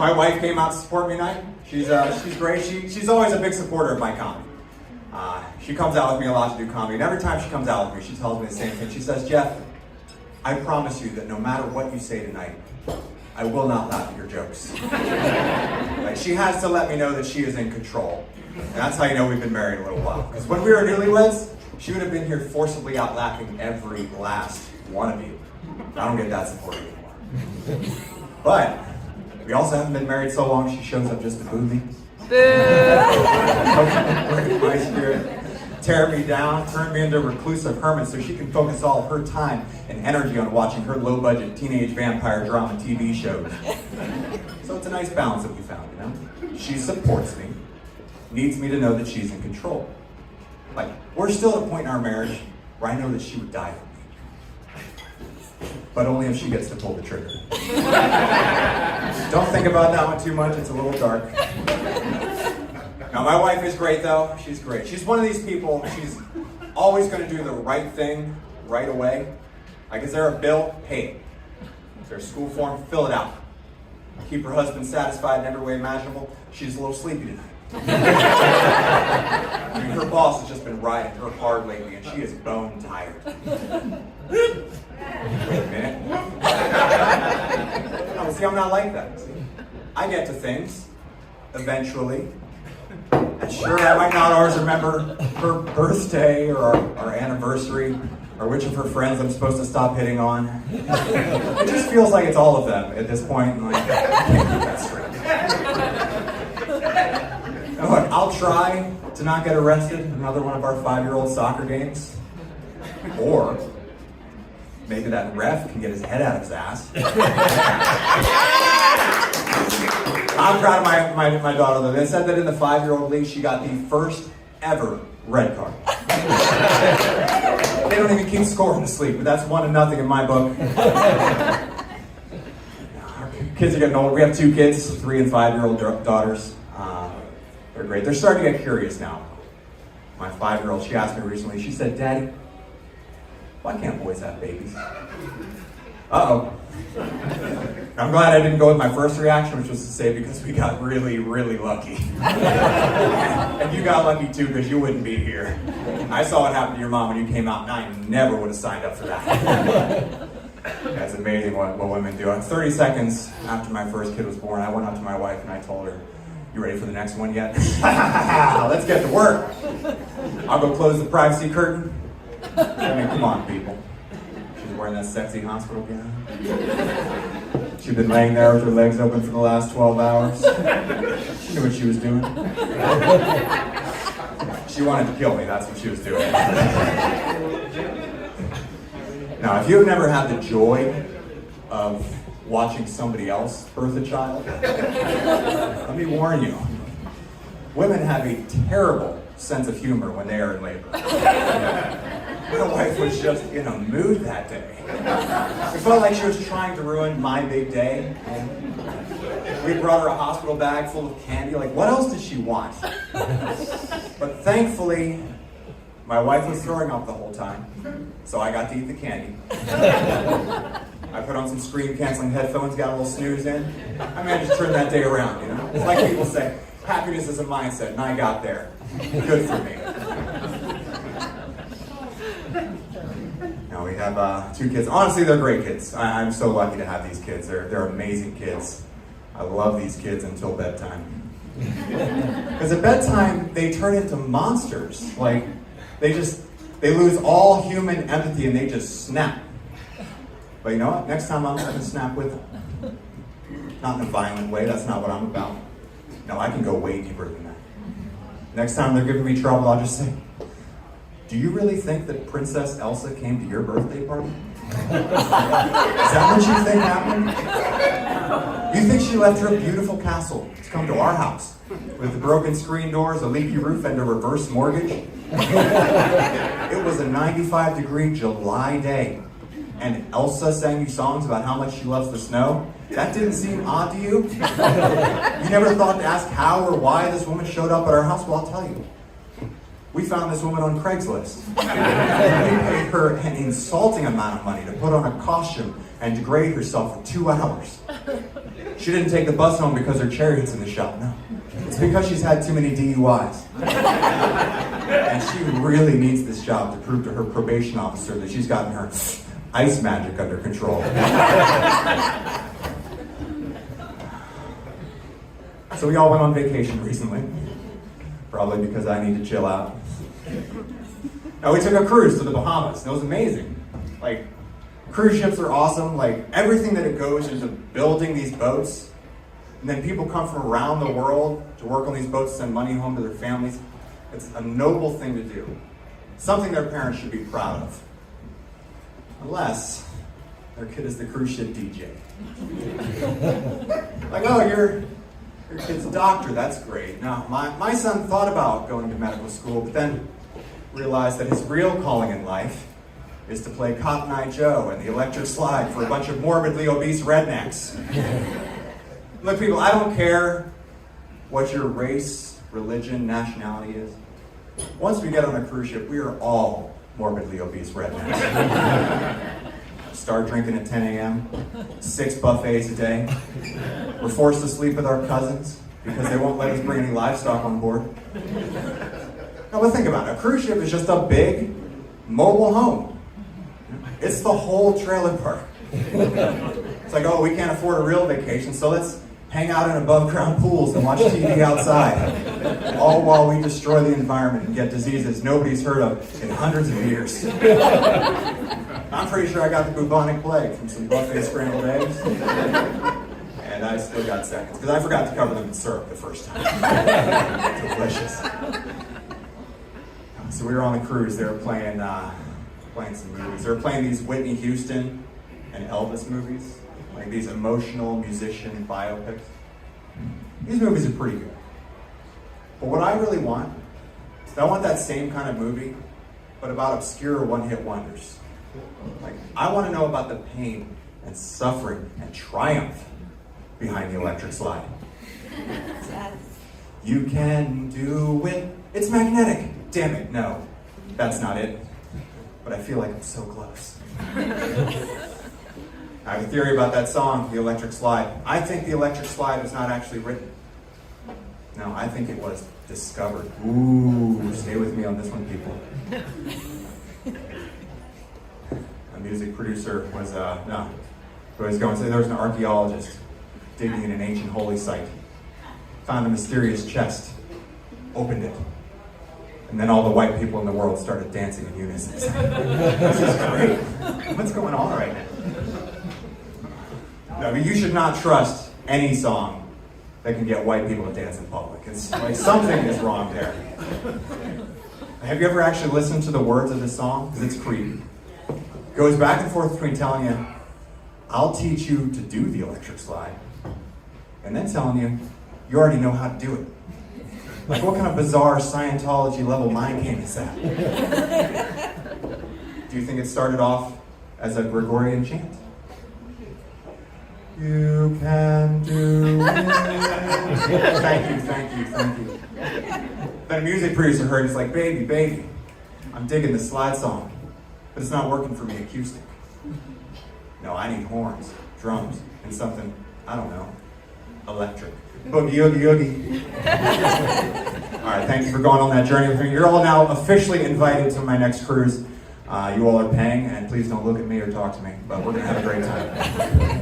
My wife came out to support me tonight. She's great. She's always a big supporter of my comedy. She comes out with me a lot to do comedy, and every time she comes out with me, she tells me the same thing. She says, Geoff, I promise you that no matter what you say tonight, I will not laugh at your jokes. Like, she has to let me know that she is in control. And that's how you know we've been married a little while. Because when we were newlyweds, she would have been here forcibly out laughing every last one of you. I don't get that support anymore. But we also haven't been married so long, she shows up just to boo me. My spirit, tear me down, turn me into a reclusive hermit so she can focus all of her time and energy on watching her low-budget teenage vampire drama TV shows. So it's a nice balance that we found, you know? She supports me, needs me to know that she's in control. Like, we're still at a point in our marriage where I know that she would die for me. But only if she gets to pull the trigger. Don't think about that one too much, it's a little dark. Now, my wife is great, though. She's great. She's one of these people, she's always going to do the right thing right away. Like, is there a bill? Pay it. Is there a school form? Fill it out. Keep her husband satisfied in every way imaginable. She's a little sleepy tonight. I mean, her boss has just been riding her hard lately, and she is bone tired. Wait a minute. No, see, I'm not like that. See? I get to things, eventually. And sure, I might not always remember her birthday or our anniversary or which of her friends I'm supposed to stop hitting on. It just feels like it's all of them at this point, and like, I can't keep that straight. And look, I'll try to not get arrested in another one of our 5-year-old soccer games. Or maybe that ref can get his head out of his ass. I'm proud of my daughter, though. They said that in the 5-year-old league, she got the first ever red card. They don't even keep score in the sleep, but that's 1-0 in my book. Our kids are getting old. We have 2 kids, 3 and 5-year-old daughters. They're great. They're starting to get curious now. My 5-year-old, she asked me recently, she said, Daddy, why can't boys have babies? Uh-oh. I'm glad I didn't go with my first reaction, which was to say because we got really, really lucky. And you got lucky too, because you wouldn't be here. I saw what happened to your mom when you came out, and I never would have signed up for that. That's amazing what women do. 30 seconds after my first kid was born, I went up to my wife and I told her, you ready for the next one yet? Let's get to work. I'll go close the privacy curtain. I mean, come on, people. She's wearing that sexy hospital gown. She'd been laying there with her legs open for the last 12 hours. She knew what she was doing. She wanted to kill me, that's what she was doing. Now, if you've never had the joy of watching somebody else birth a child, let me warn you, women have a terrible sense of humor when they are in labor. My wife was just in a mood that day. It felt like she was trying to ruin my big day. We brought her a hospital bag full of candy. Like, what else did she want? But thankfully, my wife was throwing up the whole time, so I got to eat the candy. I put on some screen-canceling headphones, got a little snooze in. I managed to turn that day around, you know? It's like people say, happiness is a mindset, and I got there. Good for me. Now we have 2 kids. Honestly, they're great kids. I'm so lucky to have these kids. They're amazing kids. I love these kids until bedtime. Because at bedtime, they turn into monsters. Like, they lose all human empathy and they just snap. But you know what? Next time I'm going to snap with them. Not in a violent way, that's not what I'm about. No, I can go way deeper than that. Next time they're giving me trouble, I'll just say, do you really think that Princess Elsa came to your birthday party? Is that what you think happened? You think she left her beautiful castle to come to our house with the broken screen doors, a leaky roof, and a reverse mortgage? It was a 95-degree July day, and Elsa sang you songs about how much she loves the snow? That didn't seem odd to you? You never thought to ask how or why this woman showed up at our house? Well, I'll tell you. We found this woman on Craigslist. We paid her an insulting amount of money to put on a costume and degrade herself for 2 hours. She didn't take the bus home because her chariot's in the shop, no. It's because she's had too many DUIs. And she really needs this job to prove to her probation officer that she's gotten her ice magic under control. So we all went on vacation recently. Probably because I need to chill out. Now we took a cruise to the Bahamas. It was amazing. Like, cruise ships are awesome. Like, everything that it goes into building these boats. And then people come from around the world to work on these boats, send money home to their families. It's a noble thing to do. Something their parents should be proud of. Unless their kid is the cruise ship DJ. Like, oh, your kid's a doctor, that's great. Now, my son thought about going to medical school, but then realized that his real calling in life is to play Cotton Eye Joe and the electric slide for a bunch of morbidly obese rednecks. Look, people, I don't care what your race, religion, nationality is. Once we get on a cruise ship, we are all morbidly obese rednecks. Start drinking at 10 a.m., 6 buffets a day. We're forced to sleep with our cousins because they won't let us bring any livestock on board. Now, but think about it. A cruise ship is just a big mobile home. It's the whole trailer park. It's like, oh, we can't afford a real vacation, so let's hang out in above-ground pools and watch TV outside, all while we destroy the environment and get diseases nobody's heard of in hundreds of years. I'm pretty sure I got the bubonic plague from some buffet scrambled eggs, and I still got seconds, because I forgot to cover them in syrup the first time. Delicious. So we were on the cruise. They were playing some movies. They were playing these Whitney Houston and Elvis movies, like these emotional musician biopics. These movies are pretty good. But what I really want is I want that same kind of movie, but about obscure one-hit wonders. Like, I want to know about the pain and suffering and triumph behind the electric slide. You can do it. It's magnetic. Damn it, no. That's not it. But I feel like I'm so close. I have a theory about that song, The Electric Slide. I think The Electric Slide was not actually written. No, I think it was discovered. Ooh, stay with me on this one, people. A music producer was, going to say there was an archaeologist digging in an ancient holy site, found a mysterious chest, opened it, and then all the white people in the world started dancing in unison. This is great. What's going on right now? No, but you should not trust any song that can get white people to dance in public. It's like something is wrong there. Have you ever actually listened to the words of this song? Because it's creepy. It goes back and forth between telling you, I'll teach you to do the electric slide, and then telling you, you already know how to do it. Like, what kind of bizarre Scientology level mind game is that? Do you think it started off as a Gregorian chant? You can do it. Thank you. Then a music producer heard it, it's like, baby, I'm digging this slide song, but it's not working for me acoustic. No, I need horns, drums, and something, I don't know, electric. Boogie, oogie, oogie. All right, thank you for going on that journey with me. You're all now officially invited to my next cruise. You all are paying, and please don't look at me or talk to me, but we're going to have a great time.